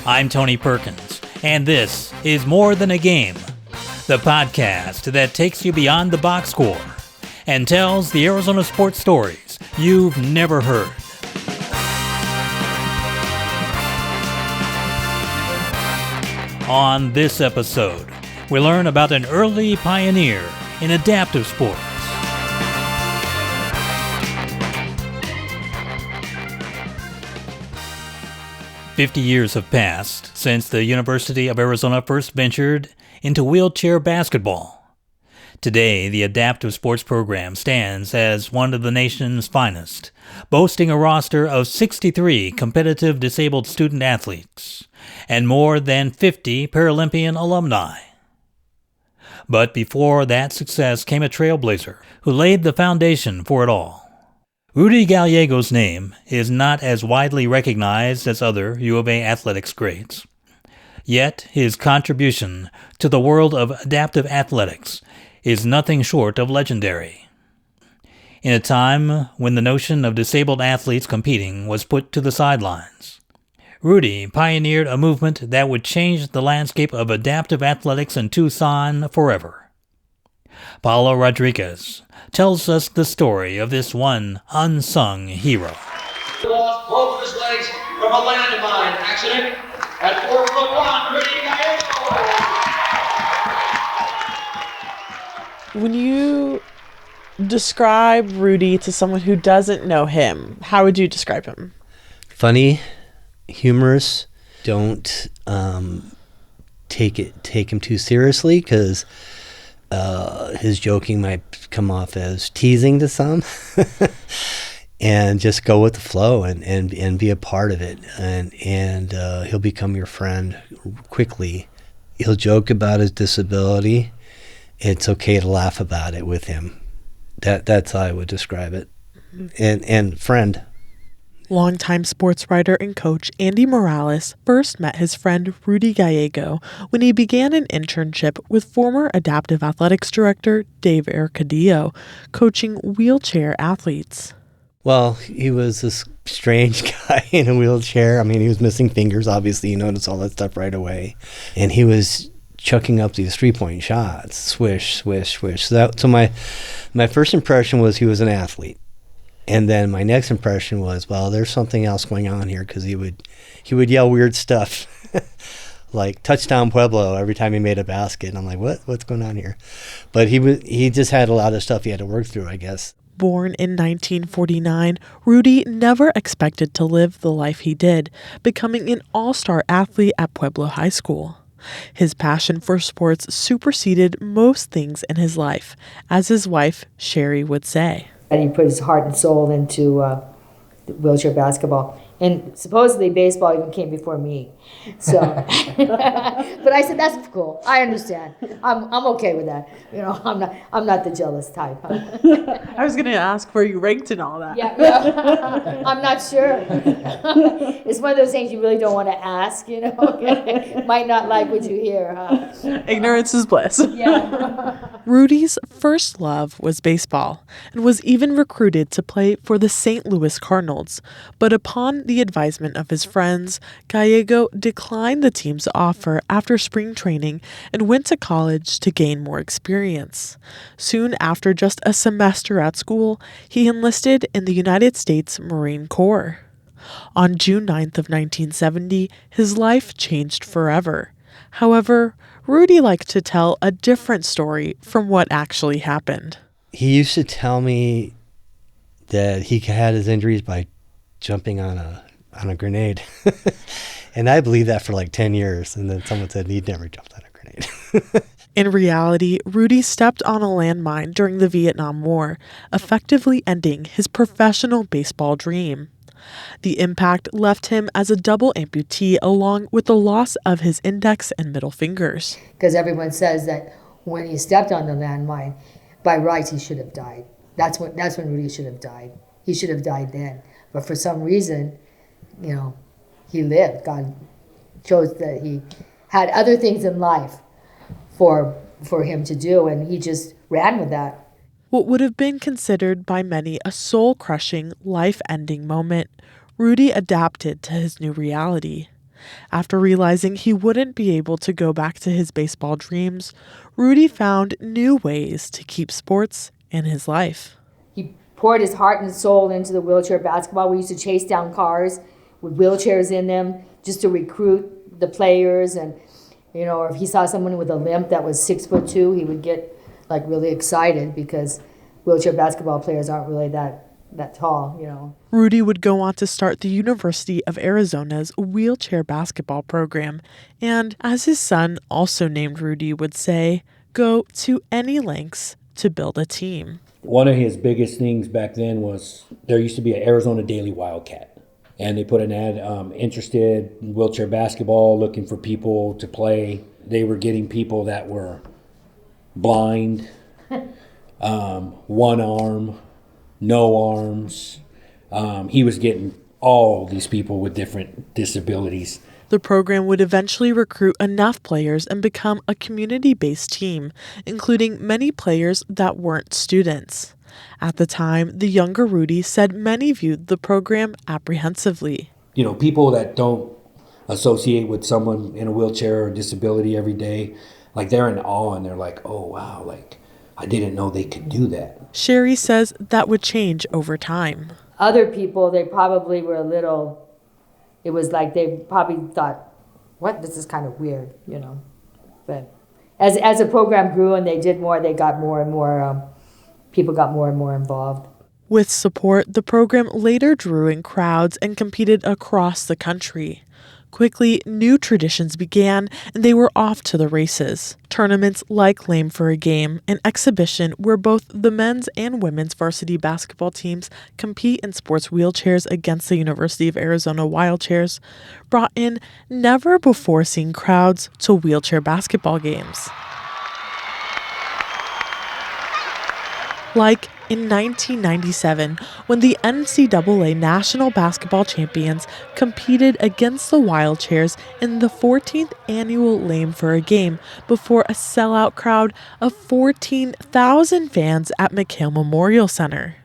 I'm Tony Perkins, and this is More Than a Game, the podcast that takes you beyond the box score and tells the Arizona sports stories you've never heard. On this episode, we learn about an early pioneer in adaptive sports. "50 years have passed since the University of Arizona first ventured into wheelchair basketball. Today, the adaptive sports program stands as one of the nation's finest, boasting a roster of 63 competitive disabled student athletes and more than 50 Paralympian alumni. But before that success came a trailblazer who laid the foundation for it all. Rudy Gallego's name is not as widely recognized as other U of A athletics greats. Yet his contribution to the world of adaptive athletics is nothing short of legendary. In a time when the notion of disabled athletes competing was put to the sidelines, Rudy pioneered a movement that would change the landscape of adaptive athletics in Tucson forever. Paulo Rodriguez tells us the story of this one unsung hero. He lost both of his legs from a landmine accident at 4'1", Rudy Gallego. When you describe Rudy to someone who doesn't know him, how would you describe him? Funny, humorous. Don't take him too seriously, because his joking might come off as teasing to some. And just go with the flow and be a part of it, and he'll become your friend quickly. He'll joke about his disability. It's okay to laugh about it with him. That's how I would describe it. And friend. Longtime sports writer and coach Andy Morales first met his friend Rudy Gallego when he began an internship with former adaptive athletics director Dave Arcadillo, coaching wheelchair athletes. Well, he was this strange guy in a wheelchair. I mean, he was missing fingers, obviously. You notice all that stuff right away. And he was chucking up these three-point shots, swish, swish, swish. So my first impression was he was an athlete. And then my next impression was, well, there's something else going on here, because he would yell weird stuff like touchdown Pueblo every time he made a basket. And I'm like, what's going on here? But he just had a lot of stuff he had to work through, I guess. Born in 1949, Rudy never expected to live the life he did, becoming an all-star athlete at Pueblo High School. His passion for sports superseded most things in his life, as his wife, Sherry, would say. And he put his heart and soul into wheelchair basketball. And supposedly baseball even came before me. So, but I said, that's cool. I understand. I'm okay with that. You know, I'm not the jealous type. Huh? I was going to ask where you ranked in all that. Yeah. I'm not sure. It's one of those things you really don't want to ask, you know. Might not like what you hear, huh? Ignorance is bliss. Yeah. Rudy's first love was baseball, and was even recruited to play for the St. Louis Cardinals. But upon the advisement of his friends, Gallego declined the team's offer after spring training and went to college to gain more experience. Soon after just a semester at school, he enlisted in the United States Marine Corps. On June 9th of 1970, his life changed forever. However, Rudy liked to tell a different story from what actually happened. He used to tell me that he had his injuries by jumping on a grenade. And I believed that for like 10 years. And then someone said he'd never jumped on a grenade. In reality, Rudy stepped on a landmine during the Vietnam War, effectively ending his professional baseball dream. The impact left him as a double amputee, along with the loss of his index and middle fingers. Because everyone says that when he stepped on the landmine, by rights he should have died. That's when Rudy should have died. He should have died then. But for some reason, you know, he lived. God chose that he had other things in life for him to do, and he just ran with that. What would have been considered by many a soul-crushing, life-ending moment, Rudy adapted to his new reality. After realizing he wouldn't be able to go back to his baseball dreams, Rudy found new ways to keep sports in his life. He poured his heart and soul into the wheelchair basketball. We used to chase down cars with wheelchairs in them just to recruit the players. And, or if he saw someone with a limp that was 6'2", he would get like really excited because wheelchair basketball players aren't really that tall. Rudy would go on to start the University of Arizona's wheelchair basketball program, and as his son, also named Rudy, would say, go to any lengths to build a team. One of his biggest things back then was there used to be an Arizona Daily Wildcat, and they put an ad, interested in wheelchair basketball, looking for people to play. They were getting people that were blind, one arm, no arms. He was getting all these people with different disabilities. The program would eventually recruit enough players and become a community-based team, including many players that weren't students. At the time, the younger Rudy said many viewed the program apprehensively. People that don't associate with someone in a wheelchair or disability every day, like they're in awe and they're like, oh, wow, like I didn't know they could do that. Sherry says that would change over time. Other people, they probably were it was like they probably thought, what, this is kind of weird, But as the program grew and they did more, they got more and more, people got more and more involved. With support, the program later drew in crowds and competed across the country. Quickly, new traditions began, and they were off to the races. Tournaments like Lame for a Game, an exhibition where both the men's and women's varsity basketball teams compete in sports wheelchairs against the University of Arizona Wildchairs, brought in never-before-seen crowds to wheelchair basketball games. Like in 1997, when the NCAA National Basketball Champions competed against the Wildchairs in the 14th annual Lame for a Game before a sellout crowd of 14,000 fans at McHale Memorial Center.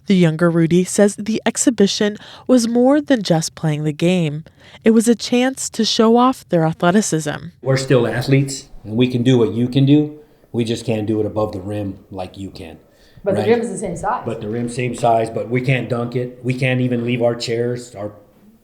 The younger Rudy says the exhibition was more than just playing the game. It was a chance to show off their athleticism. We're still athletes, and we can do what you can do. We just can't do it above the rim like you can. But right? The rim is the same size. But the rim's same size, but we can't dunk it. We can't even leave our chairs.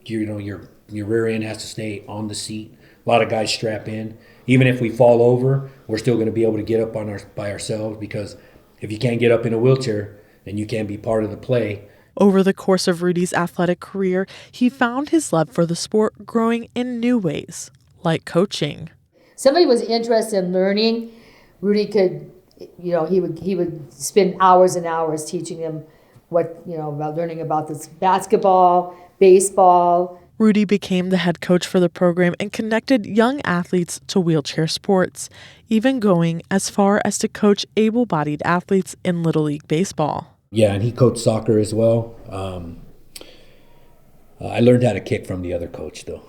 Your rear end has to stay on the seat. A lot of guys strap in. Even if we fall over, we're still going to be able to get up by ourselves, because if you can't get up in a wheelchair, then you can't be part of the play. Over the course of Rudy's athletic career, he found his love for the sport growing in new ways, like coaching. Somebody was interested in learning. Rudy could, he would spend hours and hours teaching them about learning about this basketball, baseball. Rudy became the head coach for the program and connected young athletes to wheelchair sports, even going as far as to coach able-bodied athletes in Little League Baseball. Yeah, and he coached soccer as well. I learned how to kick from the other coach, though.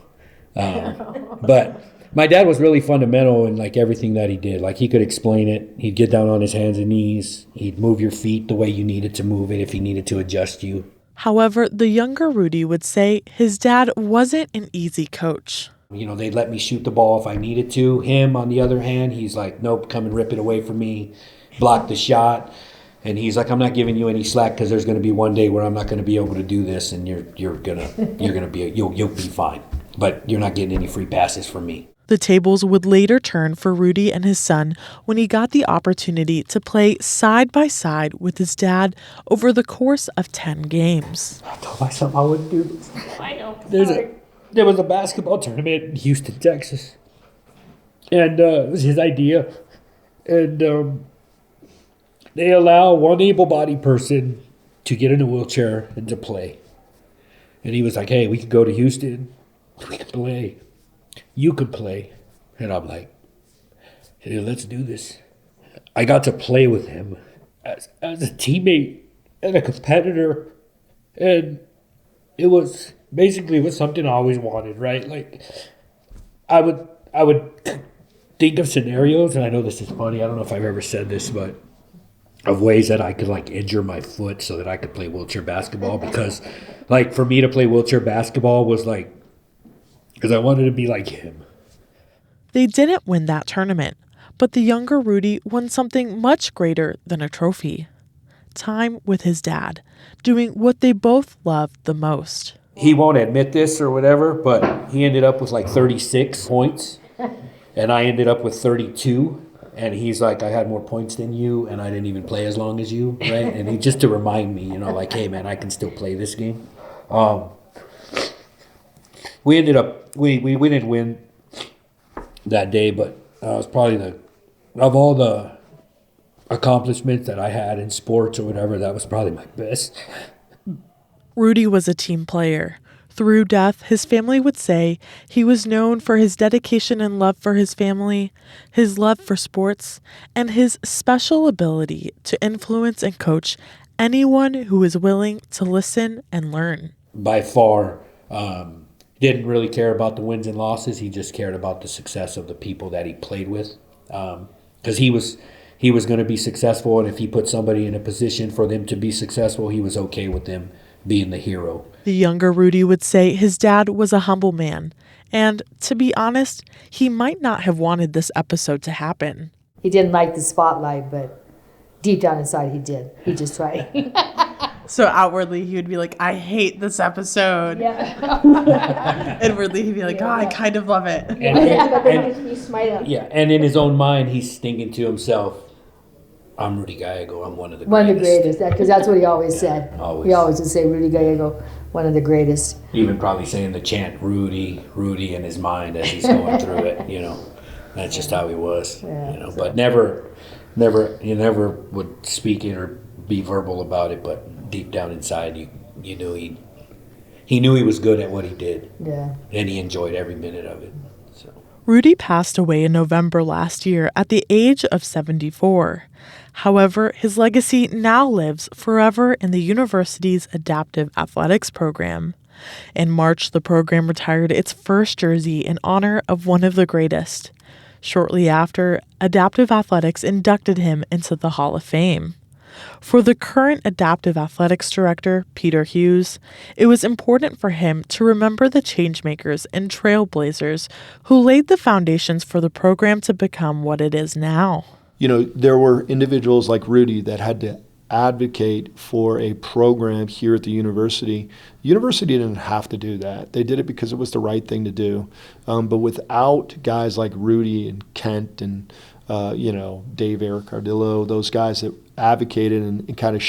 But my dad was really fundamental in everything that he did. He could explain it. He'd get down on his hands and knees. He'd move your feet the way you needed to move it if he needed to adjust you. However, the younger Rudy would say his dad wasn't an easy coach. They'd let me shoot the ball if I needed to. Him, on the other hand, he's like, nope, come and rip it away from me. Block the shot. And he's like, I'm not giving you any slack, because there's going to be one day where I'm not going to be able to do this, and you'll be fine. But you're not getting any free passes from me. The tables would later turn for Rudy and his son when he got the opportunity to play side by side with his dad over the course of 10 games. I told myself I wouldn't do this. I know. There was a basketball tournament in Houston, Texas. And it was his idea. And they allow one able-bodied person to get in a wheelchair and to play. And he was like, hey, we could go to Houston. We could play. You could play. And I'm like, hey, let's do this. I got to play with him as a teammate and a competitor. And it was something I always wanted, right? I would think of scenarios, and I know this is funny. I don't know if I've ever said this, but of ways that I could injure my foot so that I could play wheelchair basketball, because for me to play wheelchair basketball was because I wanted to be like him. They didn't win that tournament, but the younger Rudy won something much greater than a trophy. Time with his dad, doing what they both loved the most. He won't admit this or whatever, but he ended up with like 36 points, and I ended up with 32. And he's like, I had more points than you, and I didn't even play as long as you, right? And he just to remind me, like, hey man, I can still play this game. We ended up we didn't win that day, but it was probably of all the accomplishments that I had in sports or whatever, that was probably my best. Rudy was a team player. Through death, his family would say he was known for his dedication and love for his family, his love for sports, and his special ability to influence and coach anyone who was willing to listen and learn. By far, didn't really care about the wins and losses. He just cared about the success of the people that he played with. Because he was going to be successful, and if he put somebody in a position for them to be successful, he was okay with them being the hero. The younger Rudy would say his dad was a humble man, and to be honest, he might not have wanted this episode to happen. He didn't like the spotlight, but deep down inside he did. He just tried. So outwardly he would be like, I hate this episode. Yeah. Inwardly he'd be like, I kind of love it. Yeah, and in his own mind, he's thinking to himself, I'm Rudy Gallego. I'm one of the greatest. One of the greatest, because that's what he always said. Always. He always would say, Rudy Gallego, one of the greatest. Even probably saying the chant, Rudy, Rudy, in his mind as he's going through it, That's just how he was, Yeah, But he never would speak it or be verbal about it, but deep down inside, you knew he knew he was good at what he did. Yeah. And he enjoyed every minute of it. So. Rudy passed away in November last year at the age of 74. However, his legacy now lives forever in the university's adaptive athletics program. In March, the program retired its first jersey in honor of one of the greatest. Shortly after, Adaptive Athletics inducted him into the Hall of Fame. For the current Adaptive Athletics director, Peter Hughes, it was important for him to remember the changemakers and trailblazers who laid the foundations for the program to become what it is now. There were individuals like Rudy that had to advocate for a program here at the university. The university didn't have to do that. They did it because it was the right thing to do. But without guys like Rudy and Kent and Dave Eric Cardillo, those guys that advocated and kind of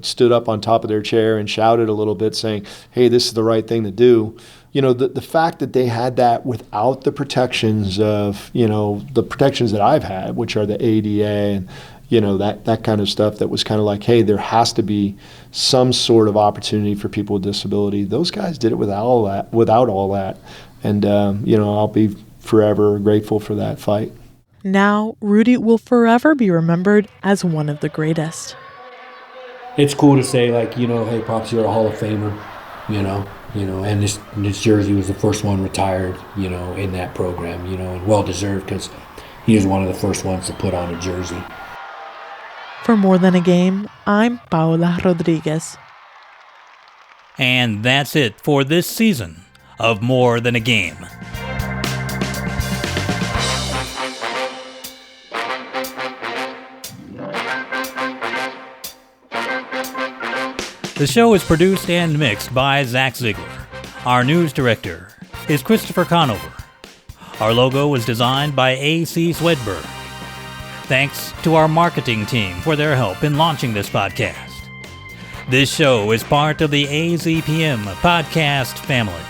stood up on top of their chair and shouted a little bit saying, hey, this is the right thing to do. The fact that they had that without the protections of, the protections that I've had, which are the ADA and, that kind of stuff that was kind of like, hey, there has to be some sort of opportunity for people with disability. Those guys did it without all that. And, I'll be forever grateful for that fight. Now, Rudy will forever be remembered as one of the greatest. It's cool to say, hey, Pops, you're a Hall of Famer, and this jersey was the first one retired, in that program, and well-deserved because he was one of the first ones to put on a jersey. For More Than a Game, I'm Paola Rodriguez. And that's it for this season of More Than a Game. The show is produced and mixed by Zach Ziegler. Our news director is Christopher Conover. Our logo was designed by A.C. Swedberg. Thanks to our marketing team for their help in launching this podcast. This show is part of the AZPM podcast family.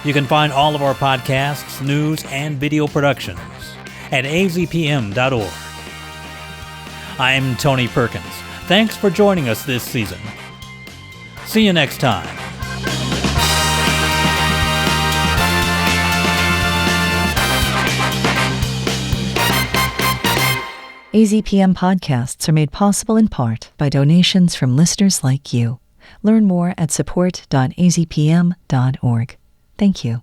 You can find all of our podcasts, news, and video productions at azpm.org. I'm Tony Perkins. Thanks for joining us this season. See you next time. AZPM podcasts are made possible in part by donations from listeners like you. Learn more at support.azpm.org. Thank you.